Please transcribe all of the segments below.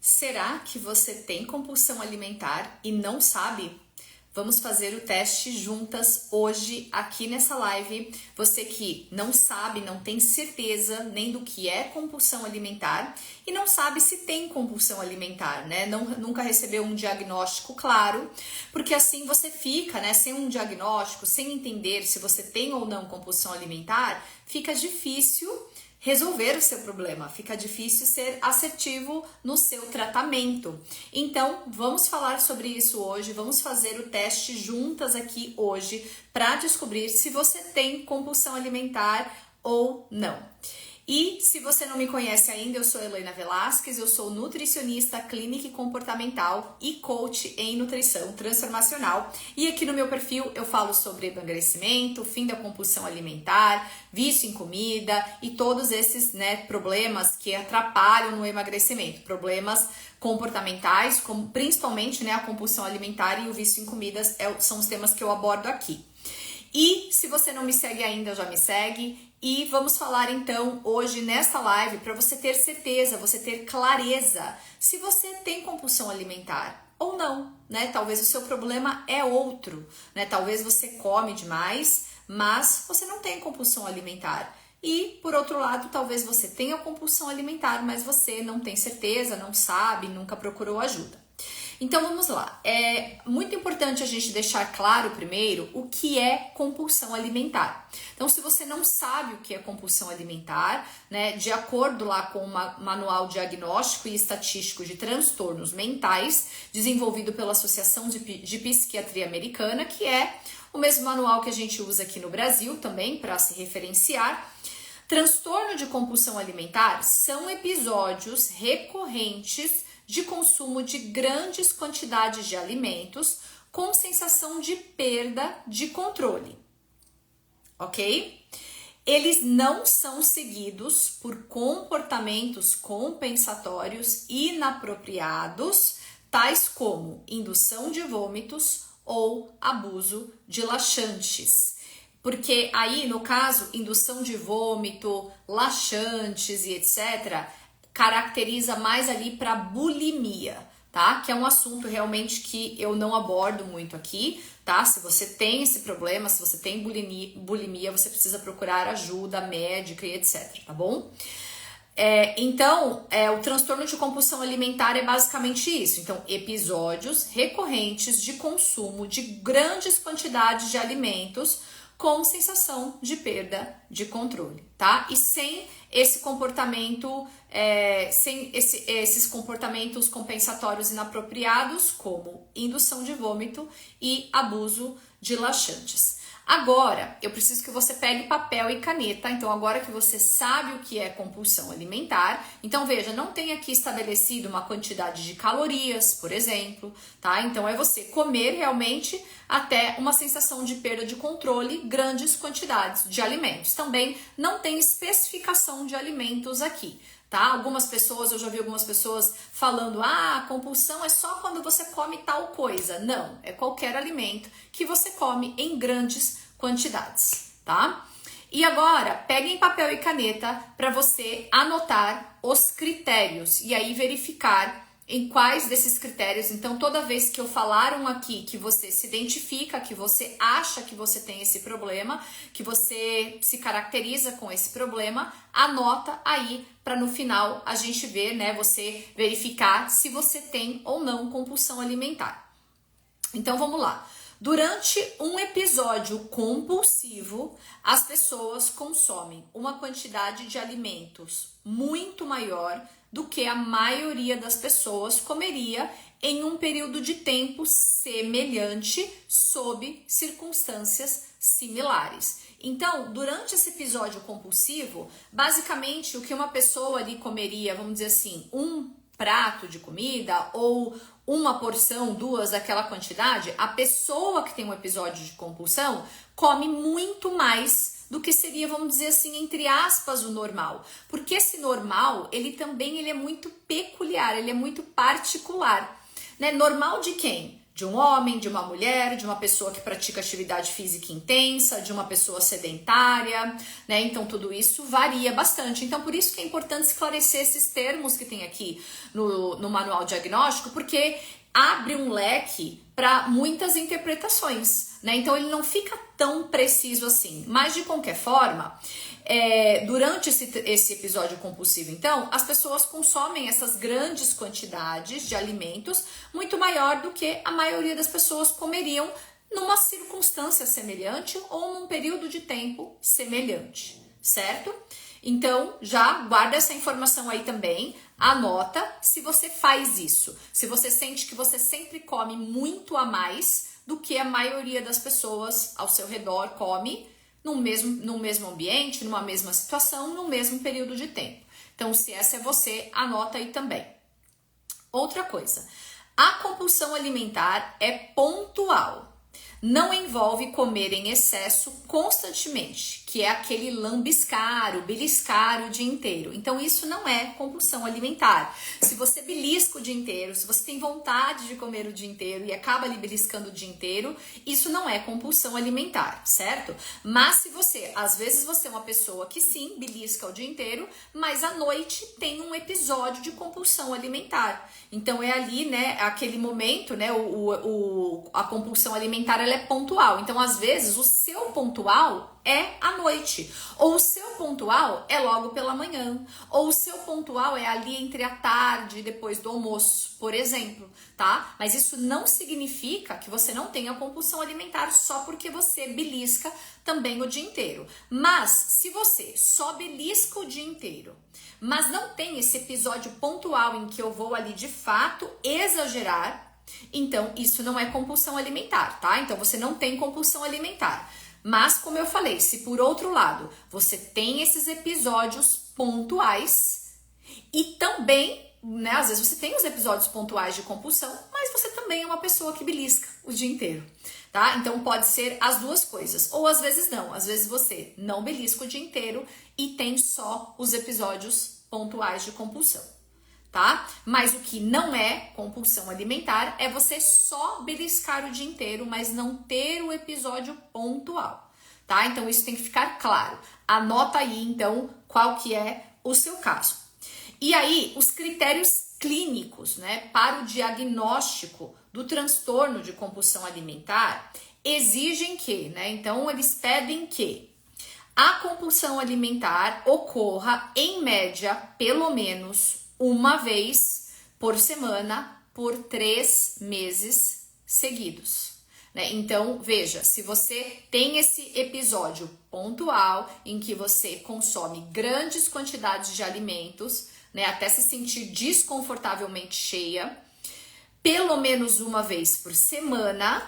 Será que você tem compulsão alimentar e não sabe? Vamos fazer o teste juntas hoje aqui nessa live. Você que não sabe, não tem certeza nem do que é compulsão alimentar e não sabe se tem compulsão alimentar, né? Nunca recebeu um diagnóstico claro, porque assim você fica, né, sem um diagnóstico, sem entender se você tem ou não compulsão alimentar, fica difícil resolver o seu problema, fica difícil ser assertivo no seu tratamento. Então, vamos falar sobre isso hoje, vamos fazer o teste juntas aqui hoje para descobrir se você tem compulsão alimentar ou não. E se você não me conhece ainda, eu sou Helena Velasquez, eu sou nutricionista clínica e comportamental e coach em nutrição transformacional. E aqui no meu perfil eu falo sobre emagrecimento, fim da compulsão alimentar, vício em comida e todos esses, problemas que atrapalham no emagrecimento, problemas comportamentais, como principalmente, a compulsão alimentar e o vício em comidas são os temas que eu abordo aqui. E se você não me segue ainda, já me segue. E vamos falar então hoje nesta live para você ter certeza, você ter clareza se você tem compulsão alimentar ou não, né? Talvez o seu problema é outro, né? Talvez você come demais, mas você não tem compulsão alimentar. E, por outro lado, talvez você tenha compulsão alimentar, mas você não tem certeza, não sabe, nunca procurou ajuda. Então vamos lá, é muito importante a gente deixar claro primeiro o que é compulsão alimentar. Então se você não sabe o que é compulsão alimentar, de acordo lá com o Manual Diagnóstico e Estatístico de Transtornos Mentais, desenvolvido pela Associação de Psiquiatria Americana, que é o mesmo manual que a gente usa aqui no Brasil também para se referenciar, transtorno de compulsão alimentar são episódios recorrentes de consumo de grandes quantidades de alimentos com sensação de perda de controle, ok? Eles não são seguidos por comportamentos compensatórios inapropriados, tais como indução de vômitos ou abuso de laxantes. Porque aí, no caso, indução de vômito, laxantes e etc., caracteriza mais ali para bulimia, tá? Que é um assunto realmente que eu não abordo muito aqui, tá? Se você tem esse problema, se você tem bulimia, você precisa procurar ajuda médica e etc, tá bom? Então, o transtorno de compulsão alimentar é basicamente isso. Então, episódios recorrentes de consumo de grandes quantidades de alimentos com sensação de perda de controle, tá? E sem esse comportamento, esses comportamentos compensatórios inapropriados, como indução de vômito e abuso de laxantes. Agora, eu preciso que você pegue papel e caneta. Então, agora que você sabe o que é compulsão alimentar, então veja, não tem aqui estabelecido uma quantidade de calorias, por exemplo, tá? Então, é você comer realmente até uma sensação de perda de controle, grandes quantidades de alimentos. Também não tem especificação de alimentos aqui, tá? Eu já vi algumas pessoas falando, compulsão é só quando você come tal coisa. Não, é qualquer alimento que você come em grandes quantidades, tá? E agora, peguem papel e caneta para você anotar os critérios e aí verificar em quais desses critérios. Então, toda vez que eu falar um aqui que você se identifica, que você acha que você tem esse problema, que você se caracteriza com esse problema, anota aí para no final a gente ver, você verificar se você tem ou não compulsão alimentar. Então, vamos lá. Durante um episódio compulsivo, as pessoas consomem uma quantidade de alimentos muito maior do que a maioria das pessoas comeria em um período de tempo semelhante sob circunstâncias similares. Então, durante esse episódio compulsivo, basicamente o que uma pessoa ali comeria, vamos dizer assim, um prato de comida ou uma porção, duas daquela quantidade, a pessoa que tem um episódio de compulsão come muito mais do que seria, vamos dizer assim, entre aspas, o normal. Porque esse normal, ele é muito peculiar, ele é muito particular. Normal de quem? de um homem, de uma mulher, de uma pessoa que pratica atividade física intensa, de uma pessoa sedentária, né? Então tudo isso varia bastante. Então por isso que é importante esclarecer esses termos que tem aqui no manual diagnóstico, porque abre um leque para muitas interpretações, né? Então ele não fica tão preciso assim. Mas de qualquer forma, durante esse episódio compulsivo, então, as pessoas consomem essas grandes quantidades de alimentos, muito maior do que a maioria das pessoas comeriam numa circunstância semelhante ou num período de tempo semelhante, certo? Então, já guarda essa informação aí também, anota se você faz isso, se você sente que você sempre come muito a mais do que a maioria das pessoas ao seu redor come, no mesmo ambiente, numa mesma situação, no mesmo período de tempo. Então, se essa é você, anota aí também. Outra coisa, a compulsão alimentar é pontual. Não envolve comer em excesso constantemente, que é aquele lambiscar, o beliscar o dia inteiro. Então isso não é compulsão alimentar. Se você belisca o dia inteiro, se você tem vontade de comer o dia inteiro e acaba ali beliscando o dia inteiro, isso não é compulsão alimentar, certo? Mas se você, às vezes você é uma pessoa que sim, belisca o dia inteiro, mas à noite tem um episódio de compulsão alimentar. Então é ali, né, aquele momento, né, a compulsão alimentar ela é pontual. Então, às vezes, o seu pontual é à noite, ou o seu pontual é logo pela manhã, ou o seu pontual é ali entre a tarde e depois do almoço, por exemplo, tá? Mas isso não significa que você não tenha compulsão alimentar só porque você belisca também o dia inteiro. Mas, se você só belisca o dia inteiro, mas não tem esse episódio pontual em que eu vou ali de fato exagerar, então isso não é compulsão alimentar, tá? Então você não tem compulsão alimentar. Mas como eu falei, se por outro lado você tem esses episódios pontuais e também, né, às vezes você tem os episódios pontuais de compulsão, mas você também é uma pessoa que belisca o dia inteiro, tá? Então pode ser as duas coisas, ou às vezes não, às vezes você não belisca o dia inteiro e tem só os episódios pontuais de compulsão, tá? Mas o que não é compulsão alimentar é você só beliscar o dia inteiro, mas não ter o episódio pontual, tá? Então isso tem que ficar claro. Anota aí então qual que é o seu caso. E aí os critérios clínicos, né, para o diagnóstico do transtorno de compulsão alimentar exigem que, né? Então eles pedem que a compulsão alimentar ocorra, em média, pelo menos uma vez por semana, por 3 meses seguidos, né? Então, veja, se você tem esse episódio pontual em que você consome grandes quantidades de alimentos, né, até se sentir desconfortavelmente cheia, pelo menos uma vez por semana,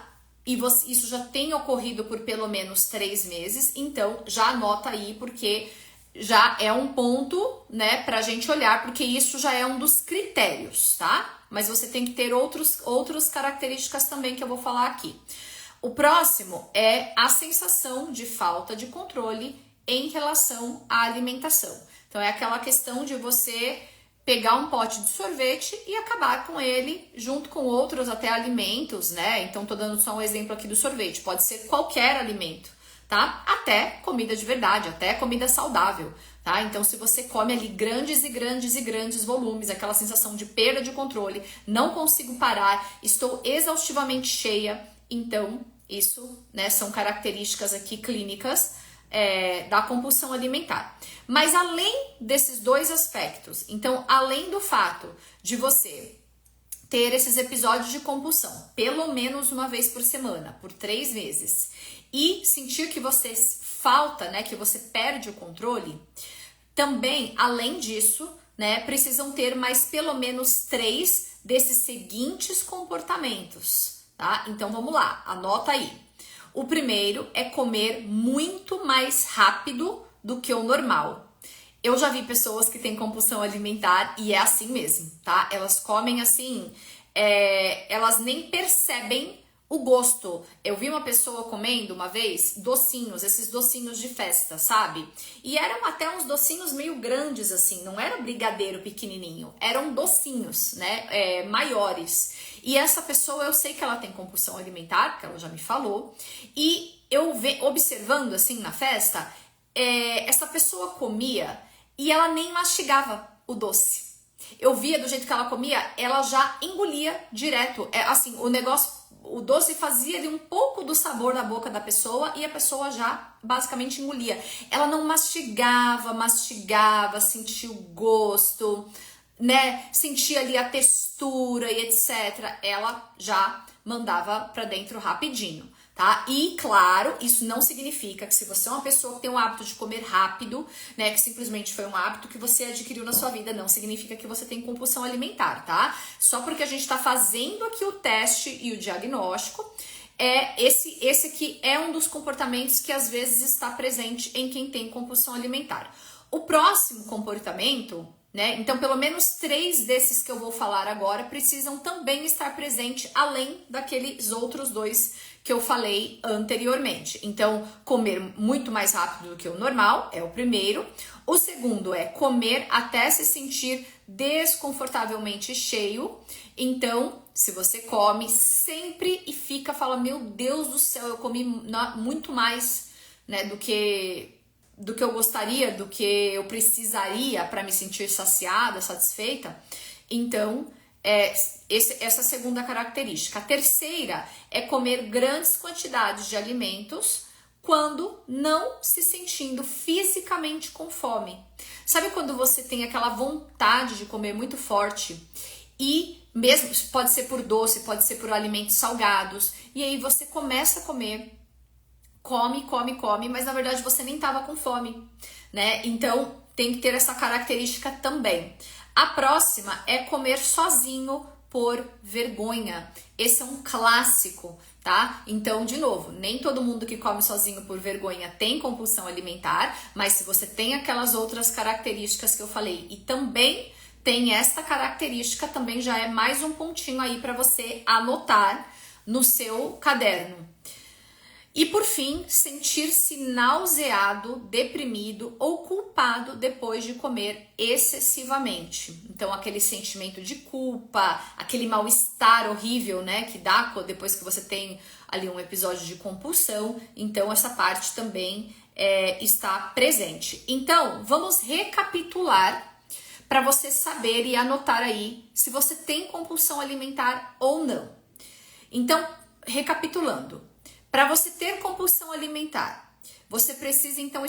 e isso já tem ocorrido por pelo menos 3 meses, então já anota aí, porque já é um ponto, né, pra gente olhar, porque isso já é um dos critérios, tá? Mas você tem que ter outras características também que eu vou falar aqui. O próximo é a sensação de falta de controle em relação à alimentação. Então é aquela questão de você pegar um pote de sorvete e acabar com ele junto com outros até alimentos, né? Então tô dando só um exemplo aqui do sorvete, pode ser qualquer alimento, tá? Até comida de verdade, até comida saudável, tá? Então se você come ali grandes e grandes e grandes volumes, aquela sensação de perda de controle, não consigo parar, estou exaustivamente cheia, então isso, né, são características aqui clínicas da compulsão alimentar. Mas além desses dois aspectos, então além do fato de você ter esses episódios de compulsão pelo menos uma vez por semana, por 3 meses, e sentir que você falta, né, que você perde o controle, também, além disso, né, precisam ter mais pelo menos 3 desses seguintes comportamentos, tá? Então vamos lá, anota aí. O primeiro é comer muito mais rápido do que o normal. Eu já vi pessoas que têm compulsão alimentar e é assim mesmo, tá? Elas comem assim, elas nem percebem o gosto. Eu vi uma pessoa comendo uma vez docinhos, esses docinhos de festa, sabe? E eram até uns docinhos meio grandes assim, não era brigadeiro pequenininho, eram docinhos, né, maiores. E essa pessoa, eu sei que ela tem compulsão alimentar, porque ela já me falou, e eu observando assim na festa, essa pessoa comia e ela nem mastigava o doce. Eu via do jeito que ela comia, ela já engolia direto. Assim, o doce fazia ali um pouco do sabor na boca da pessoa e a pessoa já basicamente engolia. Ela não mastigava, sentia o gosto, né? Sentia ali a textura e etc. Ela já mandava pra dentro rapidinho. Tá? E claro, isso não significa que se você é uma pessoa que tem o hábito de comer rápido, né, que simplesmente foi um hábito que você adquiriu na sua vida, não significa que você tem compulsão alimentar, tá? Só porque a gente tá fazendo aqui o teste e o diagnóstico, esse aqui é um dos comportamentos que às vezes está presente em quem tem compulsão alimentar. O próximo comportamento, né? Então, pelo menos 3 desses que eu vou falar agora precisam também estar presentes, além daqueles outros 2 que eu falei anteriormente. Então, comer muito mais rápido do que o normal é o primeiro. O segundo é comer até se sentir desconfortavelmente cheio. Então, se você come sempre e fala, meu Deus do céu, eu comi muito mais, né, do que eu gostaria, do que eu precisaria para me sentir saciada, satisfeita. Então, essa segunda característica. A terceira é comer grandes quantidades de alimentos quando não se sentindo fisicamente com fome. Sabe quando você tem aquela vontade de comer muito forte e mesmo pode ser por doce, pode ser por alimentos salgados, e aí você começa a comer, come, mas na verdade você nem estava com fome, né? Então tem que ter essa característica também. A próxima é comer sozinho por vergonha. Esse é um clássico, tá? Então, de novo, nem todo mundo que come sozinho por vergonha tem compulsão alimentar, mas se você tem aquelas outras características que eu falei e também tem esta característica, também já é mais um pontinho aí para você anotar no seu caderno. E por fim, sentir-se nauseado, deprimido ou culpado depois de comer excessivamente. Então, aquele sentimento de culpa, aquele mal-estar horrível, né, que dá depois que você tem ali um episódio de compulsão. Então, essa parte também está presente. Então, vamos recapitular para você saber e anotar aí se você tem compulsão alimentar ou não. Então, recapitulando. Para você ter compulsão alimentar, você precisa então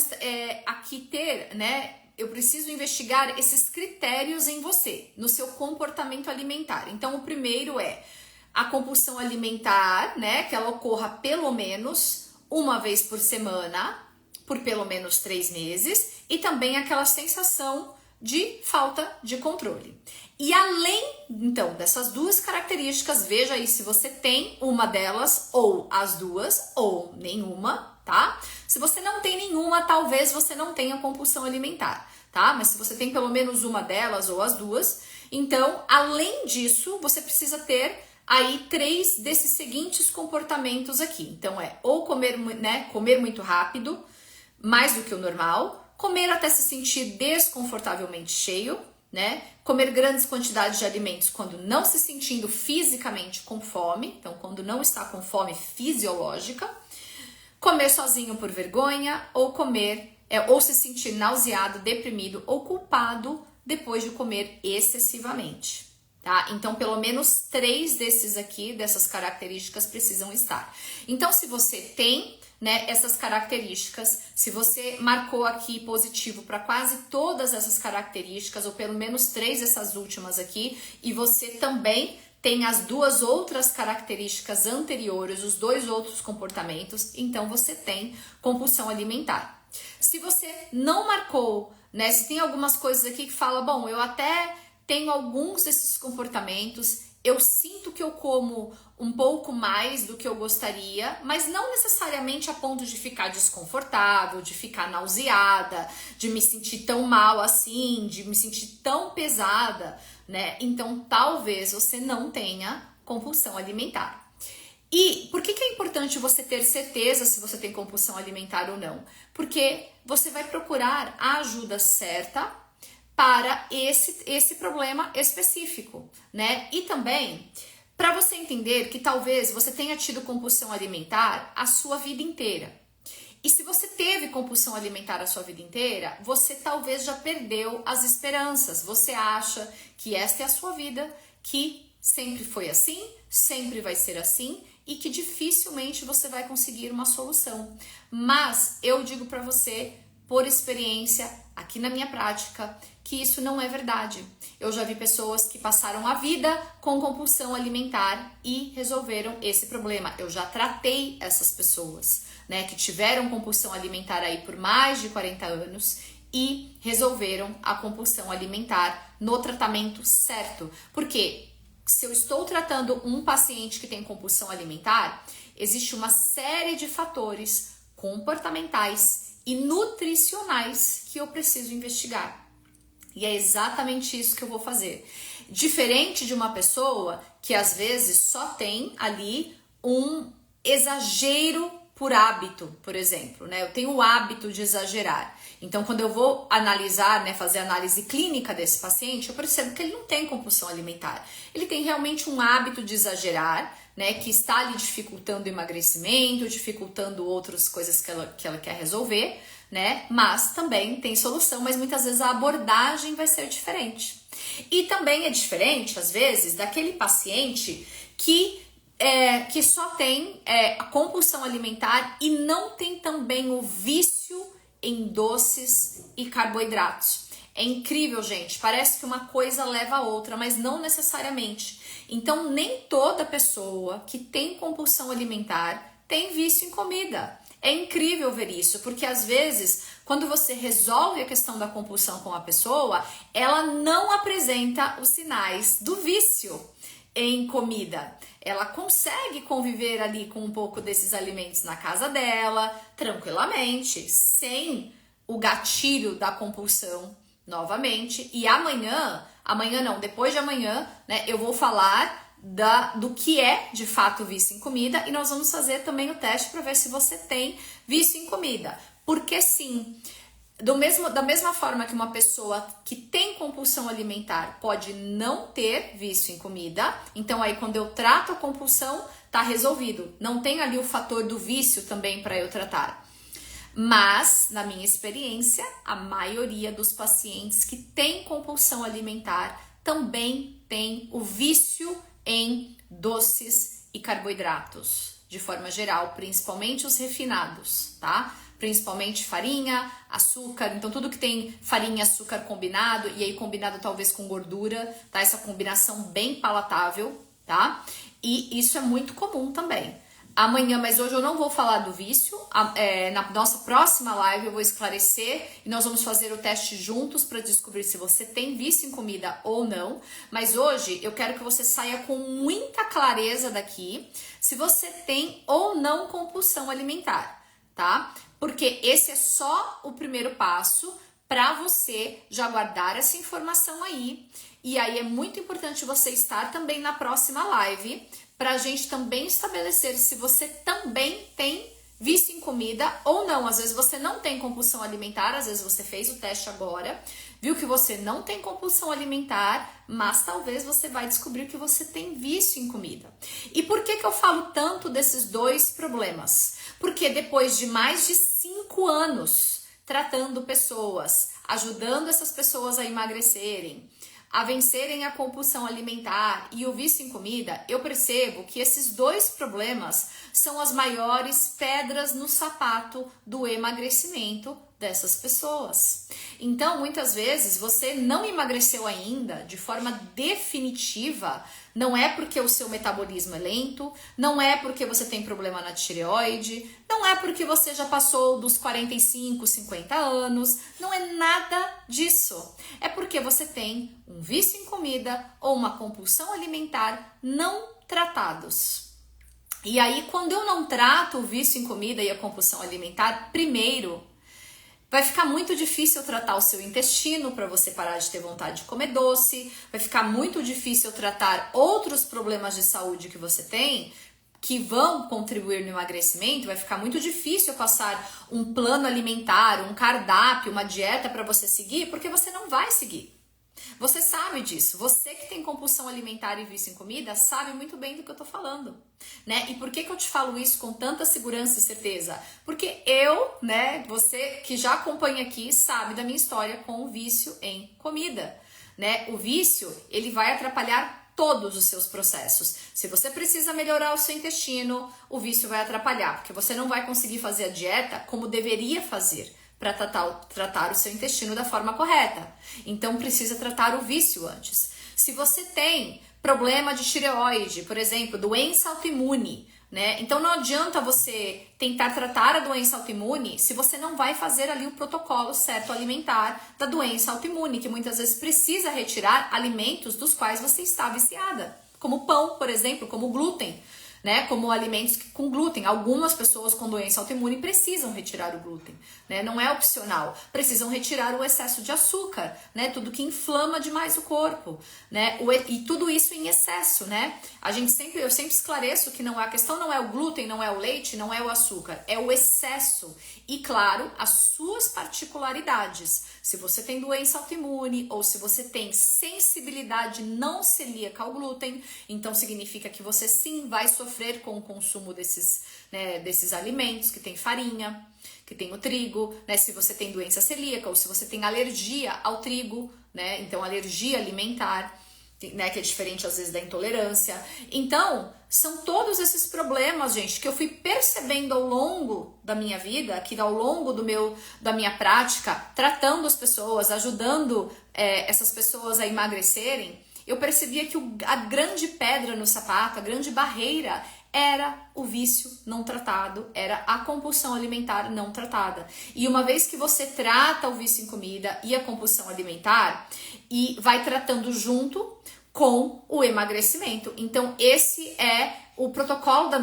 aqui ter, né? Eu preciso investigar esses critérios em você, no seu comportamento alimentar. Então, o primeiro é a compulsão alimentar, né? Que ela ocorra pelo menos uma vez por semana, por pelo menos 3 meses, e também aquela sensação de falta de controle. E além, então, dessas 2 características, veja aí se você tem uma delas, ou as 2, ou nenhuma, tá? Se você não tem nenhuma, talvez você não tenha compulsão alimentar, tá? Mas se você tem pelo menos uma delas, ou as 2, então, além disso, você precisa ter aí 3 desses seguintes comportamentos aqui. Então, ou comer muito rápido, mais do que o normal, comer até se sentir desconfortavelmente cheio, né? Comer grandes quantidades de alimentos quando não se sentindo fisicamente com fome, então quando não está com fome fisiológica, comer sozinho por vergonha, ou ou se sentir nauseado, deprimido ou culpado depois de comer excessivamente, tá? Então, pelo menos 3 desses aqui, dessas características precisam estar. Então, se você tem, né, essas características, se você marcou aqui positivo para quase todas essas características, ou pelo menos 3 dessas últimas aqui, e você também tem as 2 outras características anteriores, os 2 outros comportamentos, então você tem compulsão alimentar. Se você não marcou, né, se tem algumas coisas aqui que fala, bom, eu até tenho alguns desses comportamentos, eu sinto que eu como um pouco mais do que eu gostaria, mas não necessariamente a ponto de ficar desconfortável, de ficar nauseada, de me sentir tão mal assim, de me sentir tão pesada, né? Então, talvez você não tenha compulsão alimentar. E por que é importante você ter certeza se você tem compulsão alimentar ou não? Porque você vai procurar a ajuda certa para esse problema específico, né? E também para você entender que talvez você tenha tido compulsão alimentar a sua vida inteira. E se você teve compulsão alimentar a sua vida inteira, você talvez já perdeu as esperanças. Você acha que esta é a sua vida, que sempre foi assim, sempre vai ser assim e que dificilmente você vai conseguir uma solução. Mas eu digo para você, por experiência, aqui na minha prática, que isso não é verdade. Eu já vi pessoas que passaram a vida com compulsão alimentar e resolveram esse problema. Eu já tratei essas pessoas, né, que tiveram compulsão alimentar aí por mais de 40 anos e resolveram a compulsão alimentar no tratamento certo. Porque se eu estou tratando um paciente que tem compulsão alimentar, existe uma série de fatores comportamentais e nutricionais que eu preciso investigar. E é exatamente isso que eu vou fazer. Diferente de uma pessoa que às vezes só tem ali um exagero por hábito, por exemplo, né? Eu tenho o hábito de exagerar. Então, quando eu vou analisar, né, fazer análise clínica desse paciente, eu percebo que ele não tem compulsão alimentar. Ele tem realmente um hábito de exagerar, né, que está lhe dificultando o emagrecimento, dificultando outras coisas que ela quer resolver, né? Mas também tem solução, mas muitas vezes a abordagem vai ser diferente. E também é diferente, às vezes, daquele paciente que só tem a compulsão alimentar e não tem também o vício em doces e carboidratos. É incrível, gente, parece que uma coisa leva a outra, mas não necessariamente. Então, nem toda pessoa que tem compulsão alimentar tem vício em comida. É incrível ver isso, porque às vezes, quando você resolve a questão da compulsão com a pessoa, ela não apresenta os sinais do vício em comida. Ela consegue conviver ali com um pouco desses alimentos na casa dela, tranquilamente, sem o gatilho da compulsão novamente. E amanhã não, depois de amanhã, né, eu vou falar do que é de fato vício em comida e nós vamos fazer também o teste para ver se você tem vício em comida. Porque sim, da mesma forma que uma pessoa que tem compulsão alimentar pode não ter vício em comida, então aí quando eu trato a compulsão, tá resolvido. Não tem ali o fator do vício também para eu tratar. Mas, na minha experiência, a maioria dos pacientes que têm compulsão alimentar também tem o vício em doces e carboidratos, de forma geral, principalmente os refinados, tá? Principalmente farinha, açúcar, então tudo que tem farinha e açúcar combinado, e aí combinado talvez com gordura, tá? Essa combinação bem palatável, tá? E isso é muito comum também. Amanhã, mas hoje eu não vou falar do vício, na nossa próxima live eu vou esclarecer e nós vamos fazer o teste juntos para descobrir se você tem vício em comida ou não, mas hoje eu quero que você saia com muita clareza daqui se você tem ou não compulsão alimentar, tá? Porque esse é só o primeiro passo para você já guardar essa informação aí, e aí é muito importante você estar também na próxima live, para a gente também estabelecer se você também tem vício em comida ou não. Às vezes você não tem compulsão alimentar, às vezes você fez o teste agora, viu que você não tem compulsão alimentar, mas talvez você vai descobrir que você tem vício em comida. E por que eu falo tanto desses dois problemas? Porque depois de mais de 5 anos tratando pessoas, ajudando essas pessoas a emagrecerem, a vencerem a compulsão alimentar e o vício em comida, eu percebo que esses dois problemas são as maiores pedras no sapato do emagrecimento dessas pessoas. Então, muitas vezes, você não emagreceu ainda de forma definitiva, não é porque o seu metabolismo é lento, não é porque você tem problema na tireoide, não é porque você já passou dos 45, 50 anos, não é nada disso. É porque você tem um vício em comida ou uma compulsão alimentar não tratados. E aí, quando eu não trato o vício em comida e a compulsão alimentar, primeiro, vai ficar muito difícil tratar o seu intestino para você parar de ter vontade de comer doce, vai ficar muito difícil tratar outros problemas de saúde que você tem, que vão contribuir no emagrecimento, vai ficar muito difícil eu passar um plano alimentar, um cardápio, uma dieta para você seguir, porque você não vai seguir. Você sabe disso. Você que tem compulsão alimentar e vício em comida sabe muito bem do que eu tô falando, né? E por que eu te falo isso com tanta segurança e certeza? Porque eu, né, você que já acompanha aqui sabe da minha história com o vício em comida, né? O vício, ele vai atrapalhar todos os seus processos. Se você precisa melhorar o seu intestino, o vício vai atrapalhar, porque você não vai conseguir fazer a dieta como deveria fazer para tratar o seu intestino da forma correta. Então precisa tratar o vício antes. Se você tem problema de tireoide, por exemplo, doença autoimune, né? Então não adianta você tentar tratar a doença autoimune se você não vai fazer ali o protocolo certo alimentar da doença autoimune, que muitas vezes precisa retirar alimentos dos quais você está viciada, como pão, por exemplo, como glúten, né, como alimentos com glúten. Algumas pessoas com doença autoimune precisam retirar o glúten, né? Não é opcional. Precisam retirar o excesso de açúcar, né? Tudo que inflama demais o corpo, né? E tudo isso em excesso, né? Eu sempre esclareço que a questão não é o glúten, não é o leite, não é o açúcar, é o excesso. E claro, as suas particularidades. Se você tem doença autoimune ou se você tem sensibilidade não celíaca ao glúten, então significa que você sim vai sofrer com o consumo desses alimentos que tem farinha, que tem o trigo, né? Se você tem doença celíaca ou se você tem alergia ao trigo, né? Então alergia alimentar, né, que é diferente às vezes da intolerância. Então, são todos esses problemas, gente, que eu fui percebendo ao longo da minha vida, que ao longo da minha prática, tratando as pessoas, ajudando essas pessoas a emagrecerem, eu percebia que a grande pedra no sapato, a grande barreira era o vício não tratado, era a compulsão alimentar não tratada. E uma vez que você trata o vício em comida e a compulsão alimentar, e vai tratando junto com o emagrecimento. Então, esse é o protocolo da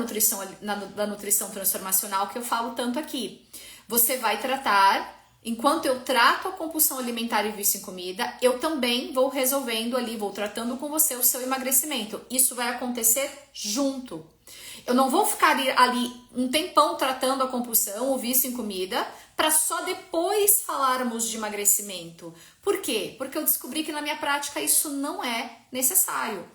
nutrição transformacional que eu falo tanto aqui. Você vai tratar, enquanto eu trato a compulsão alimentar e vício em comida, eu também vou resolvendo ali, vou tratando com você o seu emagrecimento. Isso vai acontecer junto. Eu não vou ficar ali um tempão tratando a compulsão, o vício em comida, para só depois falarmos de emagrecimento. Por quê? Porque eu descobri que na minha prática isso não é necessário.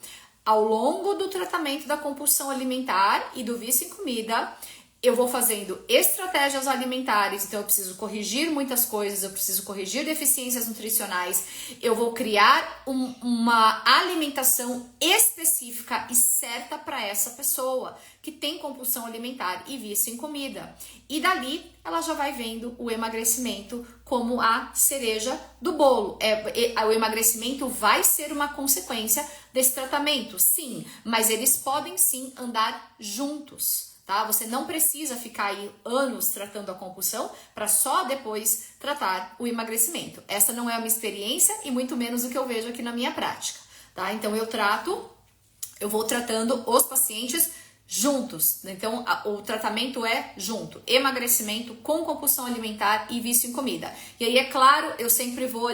Ao longo do tratamento da compulsão alimentar e do vício em comida, eu vou fazendo estratégias alimentares, então eu preciso corrigir muitas coisas, eu preciso corrigir deficiências nutricionais, eu vou criar uma alimentação específica e certa para essa pessoa que tem compulsão alimentar e vício em comida. E dali ela já vai vendo o emagrecimento como a cereja do bolo. O emagrecimento vai ser uma consequência desse tratamento, sim, mas eles podem sim andar juntos. Tá? Você não precisa ficar aí anos tratando a compulsão para só depois tratar o emagrecimento. Essa não é uma experiência e muito menos o que eu vejo aqui na minha prática. Tá? Então eu vou tratando os pacientes juntos. Então o tratamento é junto. Emagrecimento com compulsão alimentar e vício em comida. E aí, é claro, eu sempre vou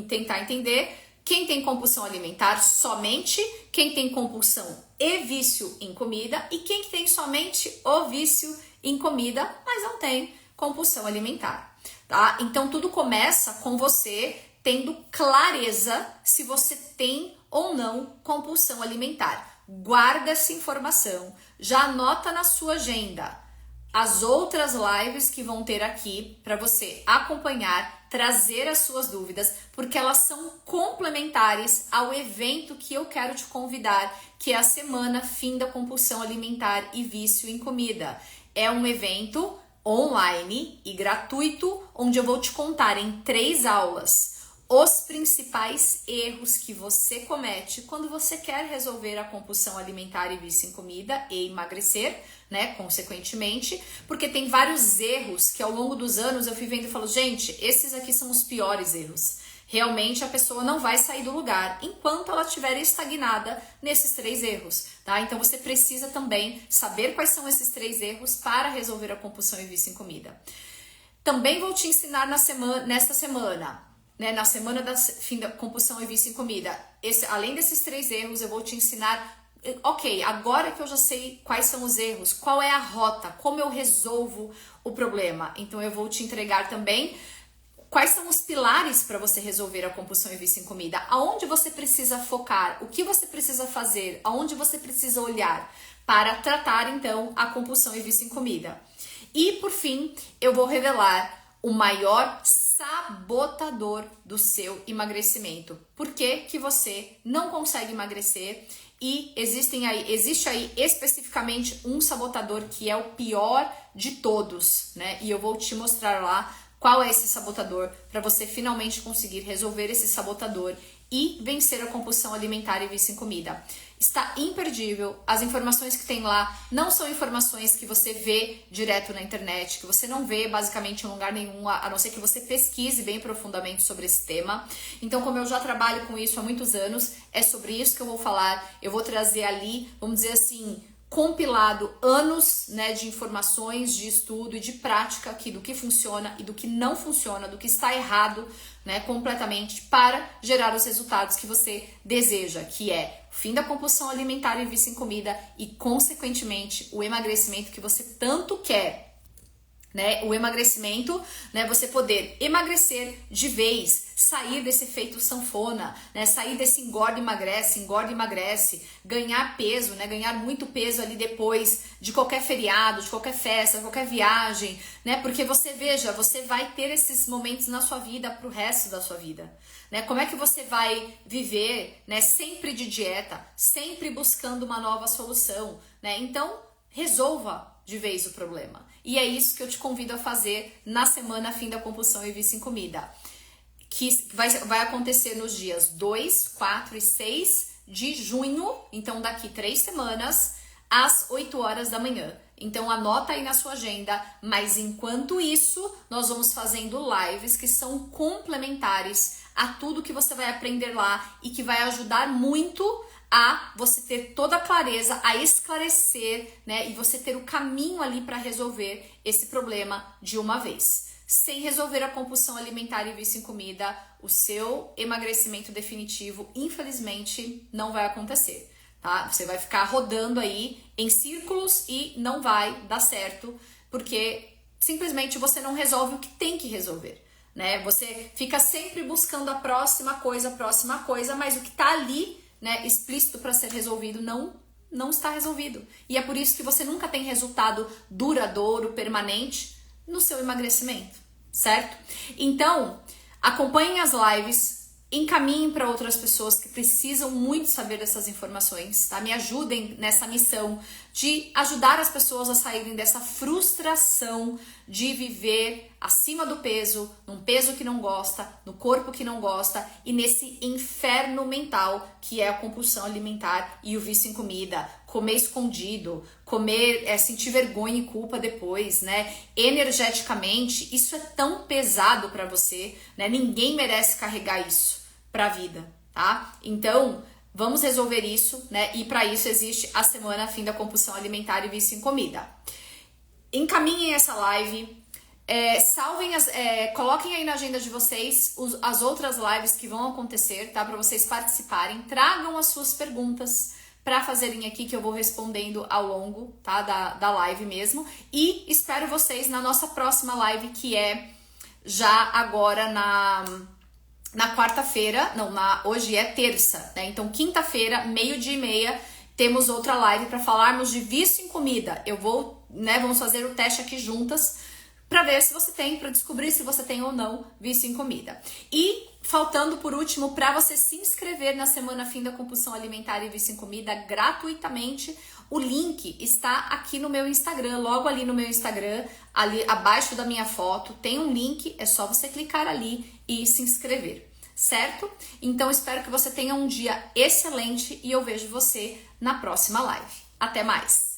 tentar entender quem tem compulsão alimentar somente, quem tem compulsão e vício em comida e quem tem somente o vício em comida, mas não tem compulsão alimentar, tá? Então tudo começa com você tendo clareza se você tem ou não compulsão alimentar. Guarda essa informação, já anota na sua agenda as outras lives que vão ter aqui para você acompanhar, trazer as suas dúvidas, porque elas são complementares ao evento que eu quero te convidar, que é a Semana Fim da Compulsão Alimentar e Vício em Comida. É um evento online e gratuito, onde eu vou te contar em 3 aulas os principais erros que você comete quando você quer resolver a compulsão alimentar e vício em comida e emagrecer, né, consequentemente, porque tem vários erros que ao longo dos anos eu fui vendo e falo, gente, esses aqui são os piores erros. Realmente a pessoa não vai sair do lugar enquanto ela estiver estagnada nesses 3 erros, tá? Então você precisa também saber quais são esses 3 erros para resolver a compulsão e vício em comida. Também vou te ensinar nesta semana, né, na semana da fim da compulsão e vício em comida, além desses 3 erros, eu vou te ensinar ok, agora que eu já sei quais são os erros, qual é a rota, como eu resolvo o problema. Então eu vou te entregar também quais são os pilares para você resolver a compulsão e vício em comida, aonde você precisa focar, o que você precisa fazer, aonde você precisa olhar para tratar então a compulsão e vício em comida. E por fim, eu vou revelar o maior sabotador do seu emagrecimento. Por que que você não consegue emagrecer? E existe aí especificamente um sabotador que é o pior de todos, né? E eu vou te mostrar lá qual é esse sabotador para você finalmente conseguir resolver esse sabotador e vencer a compulsão alimentar e vício em comida. Está imperdível, as informações que tem lá não são informações que você vê direto na internet, que você não vê basicamente em lugar nenhum, a não ser que você pesquise bem profundamente sobre esse tema. Então, como eu já trabalho com isso há muitos anos, é sobre isso que eu vou falar, eu vou trazer ali, vamos dizer assim, compilado anos, né, de informações, de estudo e de prática aqui do que funciona e do que não funciona, do que está errado, né, completamente para gerar os resultados que você deseja, que é o fim da compulsão alimentar e vício em comida e, consequentemente, o emagrecimento que você tanto quer. Né, o emagrecimento, né, você poder emagrecer de vez, sair desse efeito sanfona, né, sair desse engorda e emagrece, ganhar peso, né, ganhar muito peso ali depois de qualquer feriado, de qualquer festa, de qualquer viagem, né, porque você vai ter esses momentos na sua vida pro resto da sua vida, né, como é que você vai viver, né, sempre de dieta, sempre buscando uma nova solução, né, então resolva de vez o problema. E é isso que eu te convido a fazer na semana Fim da Compulsão e Vício em Comida, que vai acontecer nos dias 2, 4 e 6 de junho, então daqui 3 semanas, às 8 horas da manhã. Então anota aí na sua agenda, mas enquanto isso, nós vamos fazendo lives que são complementares a tudo que você vai aprender lá e que vai ajudar muito a você ter toda a clareza, a esclarecer, né, e você ter o caminho ali para resolver esse problema de uma vez. Sem resolver a compulsão alimentar e vício em comida, o seu emagrecimento definitivo, infelizmente, não vai acontecer, tá? Você vai ficar rodando aí em círculos e não vai dar certo, porque simplesmente você não resolve o que tem que resolver, né? Você fica sempre buscando a próxima coisa, mas o que tá ali, né, explícito para ser resolvido, não está resolvido. E é por isso que você nunca tem resultado duradouro, permanente no seu emagrecimento, certo? Então, acompanhem as lives, encaminhem para outras pessoas que precisam muito saber dessas informações, tá? Me ajudem nessa missão de ajudar as pessoas a saírem dessa frustração de viver acima do peso, num peso que não gosta, no corpo que não gosta e nesse inferno mental que é a compulsão alimentar e o vício em comida, comer escondido, sentir vergonha e culpa depois, né? Energeticamente, isso é tão pesado para você, né? Ninguém merece carregar isso para a vida, tá? Então, vamos resolver isso, né? E para isso existe a semana Fim da Compulsão Alimentar e Vício em Comida. Encaminhem essa live, coloquem aí na agenda de vocês as outras lives que vão acontecer, tá? Para vocês participarem, tragam as suas perguntas para fazerem aqui que eu vou respondendo ao longo, tá? Da live mesmo. E espero vocês na nossa próxima live, que é já agora na quarta-feira, hoje é terça, né? Então, quinta-feira, 12:30, temos outra live para falarmos de vício em comida. Vamos fazer o teste aqui juntas para ver se você tem, para descobrir se você tem ou não vício em comida. E faltando por último, para você se inscrever na semana Fim da Compulsão Alimentar e Vício em Comida gratuitamente, o link está aqui no meu Instagram, logo ali no meu Instagram, ali abaixo da minha foto, tem um link, é só você clicar ali e se inscrever, certo? Então espero que você tenha um dia excelente e eu vejo você na próxima live. Até mais!